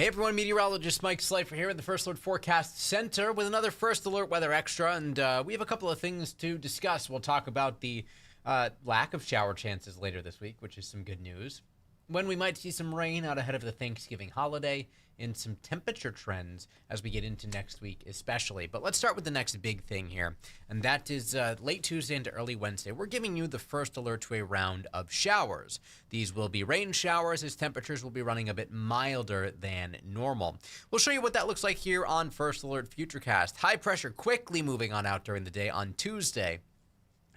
Hey everyone, Meteorologist Mike Slifer here at the First Alert Forecast Center with another First Alert Weather Extra, and we have a couple of things to discuss. We'll talk about the lack of shower chances later this week, which is some good news. When we might see some rain out ahead of the Thanksgiving holiday, and some temperature trends as we get into next week especially. But let's start with the next big thing here, and that is late Tuesday into early Wednesday. We're giving you the first alert to a round of showers. These will be rain showers as temperatures will be running a bit milder than normal. We'll show you what that looks like here on First Alert Futurecast. High pressure quickly moving on out during the day on Tuesday.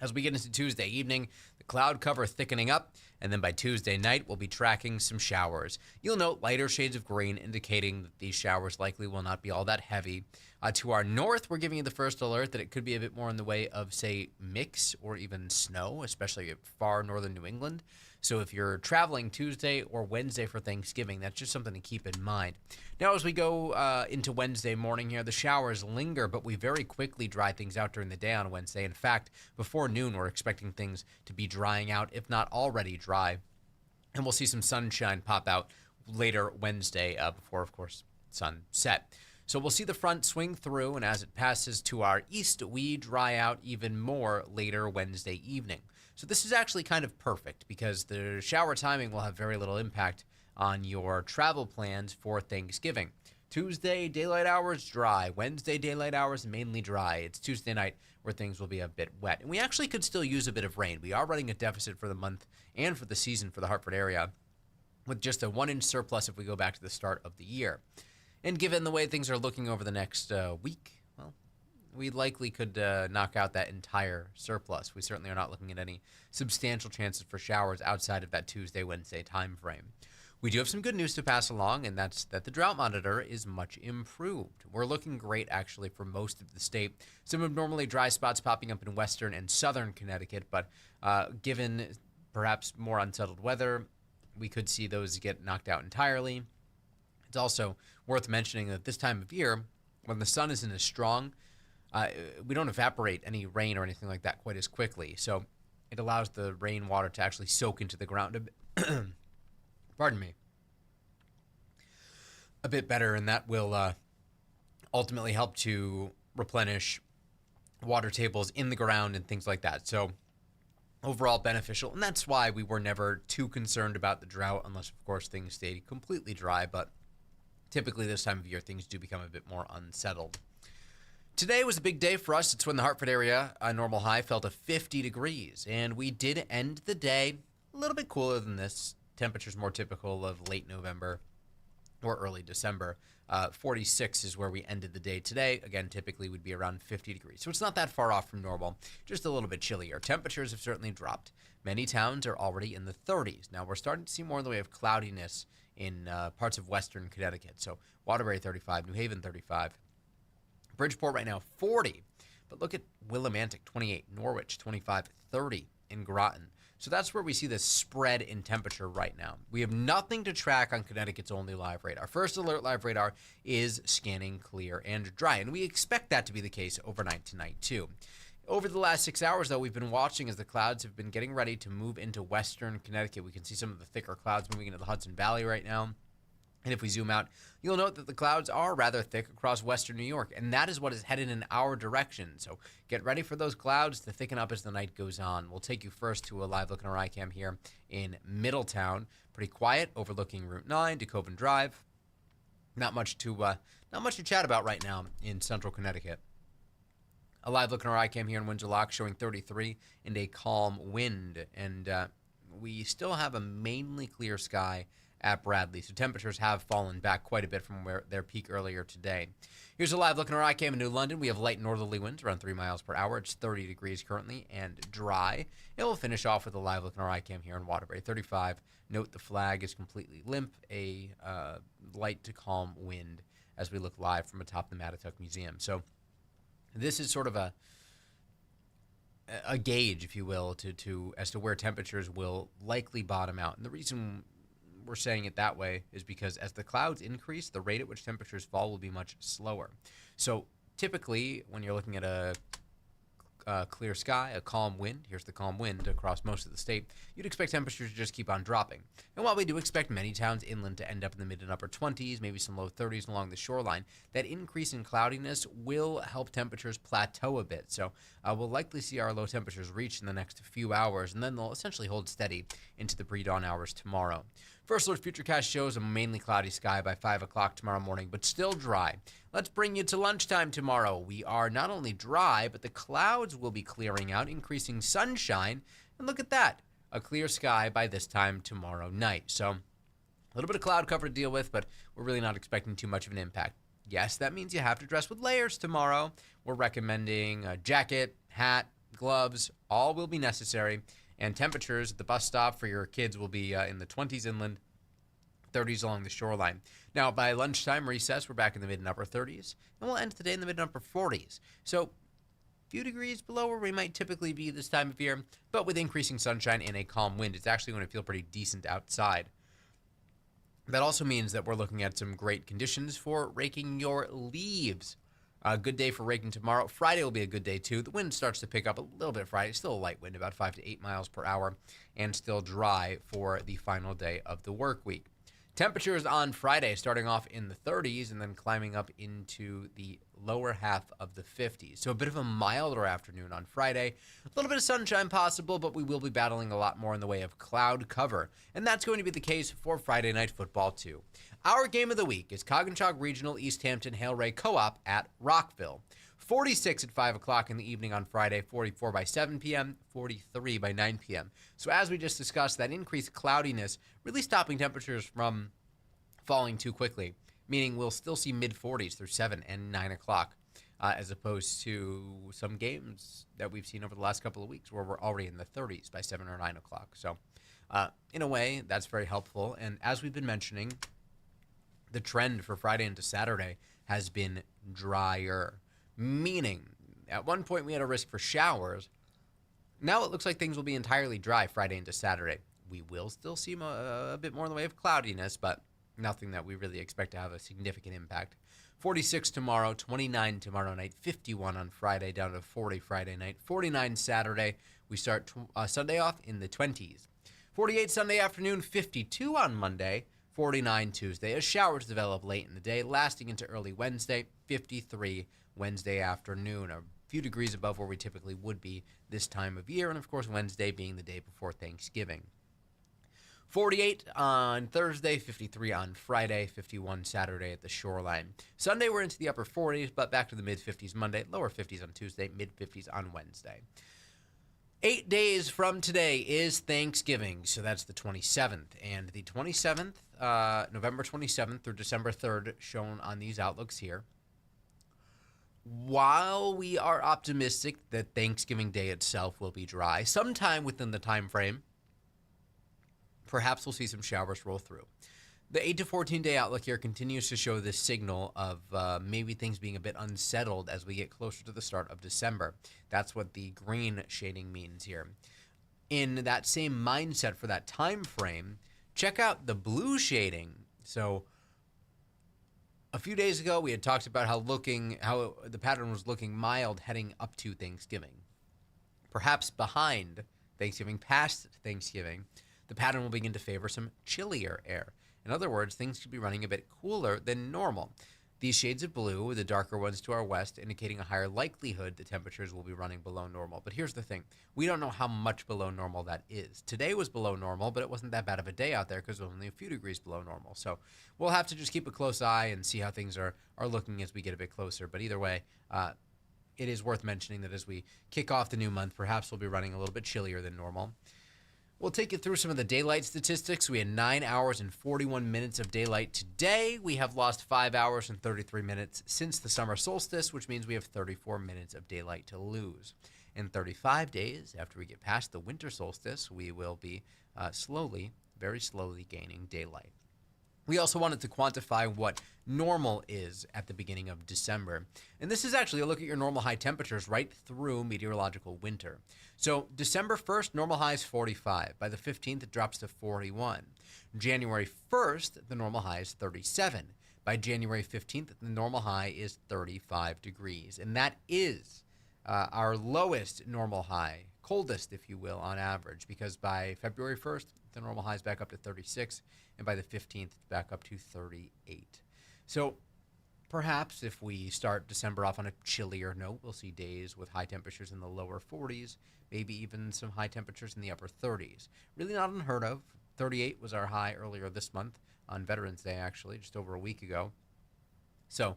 As we get into Tuesday evening, the cloud cover thickening up, and then by Tuesday night, we'll be tracking some showers. You'll note lighter shades of green indicating that these showers likely will not be all that heavy. To our north, we're giving you the first alert that it could be a bit more in the way of, say, mix or even snow, especially far northern New England. So if you're traveling Tuesday or Wednesday for Thanksgiving, that's just something to keep in mind. Now, as we go into Wednesday morning here, the showers linger, but we very quickly dry things out during the day on Wednesday. In fact, before noon, we're expecting things to be drying out, if not already dry. And we'll see some sunshine pop out later Wednesday before, of course, sunset. So we'll see the front swing through, and as it passes to our east, we dry out even more later Wednesday evening. So this is actually kind of perfect because the shower timing will have very little impact on your travel plans for Thanksgiving. Tuesday, daylight hours dry. Wednesday, daylight hours mainly dry. It's Tuesday night where things will be a bit wet. And we actually could still use a bit of rain. We are running a deficit for the month and for the season for the Hartford area with just a 1-inch surplus if we go back to the start of the year. And given the way things are looking over the next week, well, we likely could knock out that entire surplus. We certainly are not looking at any substantial chances for showers outside of that Tuesday, Wednesday time frame. We do have some good news to pass along, and that's that the drought monitor is much improved. We're looking great, actually, for most of the state. Some abnormally dry spots popping up in western and southern Connecticut, but given perhaps more unsettled weather, we could see those get knocked out entirely. It's also worth mentioning that this time of year, when the sun isn't as strong, we don't evaporate any rain or anything like that quite as quickly. So it allows the rainwater to actually soak into the ground a bit. Pardon me. A bit better, and that will ultimately help to replenish water tables in the ground and things like that. So overall beneficial, and that's why we were never too concerned about the drought, unless, of course, things stayed completely dry. But typically this time of year, things do become a bit more unsettled. Today was a big day for us. It's when the Hartford area, a normal high, fell to 50 degrees. And we did end the day a little bit cooler than this. Temperatures more typical of late November or early December. 46 is where we ended the day today. Again, typically would be around 50 degrees. So it's not that far off from normal, just a little bit chillier. Temperatures have certainly dropped. Many towns are already in the 30s. Now we're starting to see more in the way of cloudiness in parts of western Connecticut. So Waterbury 35, New Haven 35, Bridgeport right now 40. But look at Willimantic 28, Norwich 25, 30 in Groton. So that's where we see the spread in temperature right now. We have nothing to track on Connecticut's only live radar. First Alert live radar is scanning clear and dry, and we expect that to be the case overnight tonight too. Over the last 6 hours, though, we've been watching as the clouds have been getting ready to move into western Connecticut. We can see some of the thicker clouds moving into the Hudson Valley right now. And if we zoom out, you'll note that the clouds are rather thick across western New York, and that is what is headed in our direction. So get ready for those clouds to thicken up as the night goes on. We'll take you first to a live look in our iCam here in Middletown. Pretty quiet, overlooking Route 9, DeKoven Drive. Not much to chat about right now in central Connecticut. A live look in our iCam here in Windsor Lock showing 33 and a calm wind, and we still have a mainly clear sky at Bradley, so temperatures have fallen back quite a bit from their peak earlier today. Here's a live look in our iCam in New London. We have light northerly winds around 3 miles per hour. It's 30 degrees currently and dry. And we'll finish off with a live look in our iCam here in Waterbury 35. Note the flag is completely limp, a light to calm wind as we look live from atop the Mattatuck Museum. So this is sort of a gauge, if you will, as to where temperatures will likely bottom out. And the reason we're saying it that way is because as the clouds increase, the rate at which temperatures fall will be much slower. So typically, when you're looking at a clear sky, a calm wind. Here's the calm wind across most of the state. You'd expect temperatures to just keep on dropping. And while we do expect many towns inland to end up in the mid and upper 20s, maybe some low 30s along the shoreline, that increase in cloudiness will help temperatures plateau a bit. So we'll likely see our low temperatures reach in the next few hours, and then they'll essentially hold steady into the pre-dawn hours tomorrow. First Alert Futurecast shows a mainly cloudy sky by 5 o'clock tomorrow morning, but still dry. Let's bring you to lunchtime tomorrow. We are not only dry, but the clouds will be clearing out, increasing sunshine. And look at that, a clear sky by this time tomorrow night. So a little bit of cloud cover to deal with, but we're really not expecting too much of an impact. Yes, that means you have to dress with layers tomorrow. We're recommending a jacket, hat, gloves, all will be necessary. And temperatures at the bus stop for your kids will be in the 20s inland, 30s along the shoreline. Now, by lunchtime recess, we're back in the mid and upper 30s, and we'll end the day in the mid and upper 40s. So a few degrees below where we might typically be this time of year, but with increasing sunshine and a calm wind, it's actually going to feel pretty decent outside. That also means that we're looking at some great conditions for raking your leaves. A good day for raking tomorrow. Friday will be a good day too. The wind starts to pick up a little bit Friday. Still a light wind, about 5 to 8 miles per hour, and still dry for the final day of the work week. Temperatures on Friday starting off in the 30s and then climbing up into the lower half of the 50s. So a bit of a milder afternoon on Friday. A little bit of sunshine possible, but we will be battling a lot more in the way of cloud cover. And that's going to be the case for Friday Night Football too. Our game of the week is Coggins Regional East Hampton Hail Ray Co-op at Rockville. 46 at 5 o'clock in the evening on Friday, 44 by 7 p.m., 43 by 9 p.m. So as we just discussed, that increased cloudiness really stopping temperatures from falling too quickly, meaning we'll still see mid-40s through 7 and 9 o'clock, as opposed to some games that we've seen over the last couple of weeks where we're already in the 30s by 7 or 9 o'clock. So in a way, that's very helpful. And as we've been mentioning, the trend for Friday into Saturday has been drier, meaning at one point we had a risk for showers. Now it looks like things will be entirely dry Friday into Saturday. We will still see a bit more in the way of cloudiness, but nothing that we really expect to have a significant impact. 46 tomorrow, 29 tomorrow night, 51 on Friday, down to 40 Friday night, 49 Saturday. We start Sunday off in the 20s. 48 Sunday afternoon, 52 on Monday, 49 Tuesday, as showers develop late in the day, lasting into early Wednesday, 53 Wednesday afternoon, a few degrees above where we typically would be this time of year, and of course Wednesday being the day before Thanksgiving. 48 on Thursday, 53 on Friday, 51 Saturday at the shoreline. Sunday we're into the upper 40s, but back to the mid-50s Monday, lower 50s on Tuesday, mid-50s on Wednesday. 8 days from today is Thanksgiving, so that's the 27th. And the 27th, November 27th through December 3rd, shown on these outlooks here. While we are optimistic that Thanksgiving Day itself will be dry, sometime within the time frame, perhaps we'll see some showers roll through. The 8 to 14 day outlook here continues to show this signal of maybe things being a bit unsettled as we get closer to the start of December. That's what the green shading means here. In that same mindset for that time frame, check out the blue shading. So a few days ago, we had talked about how the pattern was looking mild heading up to Thanksgiving. Perhaps behind Thanksgiving, past Thanksgiving, the pattern will begin to favor some chillier air. In other words, things could be running a bit cooler than normal. These shades of blue, the darker ones to our west, indicating a higher likelihood the temperatures will be running below normal. But here's the thing. We don't know how much below normal that is. Today was below normal, but it wasn't that bad of a day out there because it was only a few degrees below normal. So we'll have to just keep a close eye and see how things are looking as we get a bit closer. But either way, it is worth mentioning that as we kick off the new month, perhaps we'll be running a little bit chillier than normal. We'll take you through some of the daylight statistics. We had 9 hours and 41 minutes of daylight today. We have lost 5 hours and 33 minutes since the summer solstice, which means we have 34 minutes of daylight to lose. In 35 days, after we get past the winter solstice, we will be very slowly gaining daylight. We also wanted to quantify what normal is at the beginning of December. And this is actually a look at your normal high temperatures right through meteorological winter. So December 1st, normal high is 45. By the 15th, it drops to 41. January 1st, the normal high is 37. By January 15th, the normal high is 35 degrees. And that is our lowest normal high, coldest, if you will, on average, because by February 1st, the normal high is back up to 36, and by the 15th, it's back up to 38. So perhaps if we start December off on a chillier note, we'll see days with high temperatures in the lower 40s, maybe even some high temperatures in the upper 30s. Really not unheard of. 38 was our high earlier this month on Veterans Day, actually, just over a week ago. So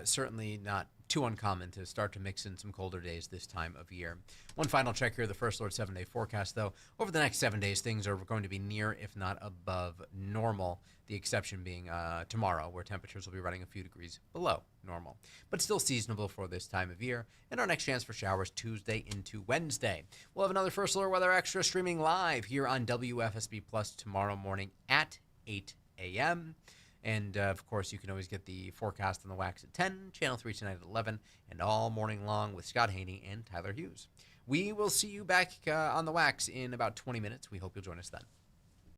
certainly not too uncommon to start to mix in some colder days this time of year. One final check here, the First Alert 7-day forecast, though. Over the next 7 days, things are going to be near, if not above, normal. The exception being tomorrow, where temperatures will be running a few degrees below normal. But still seasonable for this time of year. And our next chance for showers Tuesday into Wednesday. We'll have another First Alert Weather Extra streaming live here on WFSB Plus tomorrow morning at 8 a.m. And, of course, you can always get the forecast on the Wax at 10, Channel 3 tonight at 11, and all morning long with Scott Haney and Tyler Hughes. We will see you back on the Wax in about 20 minutes. We hope you'll join us then.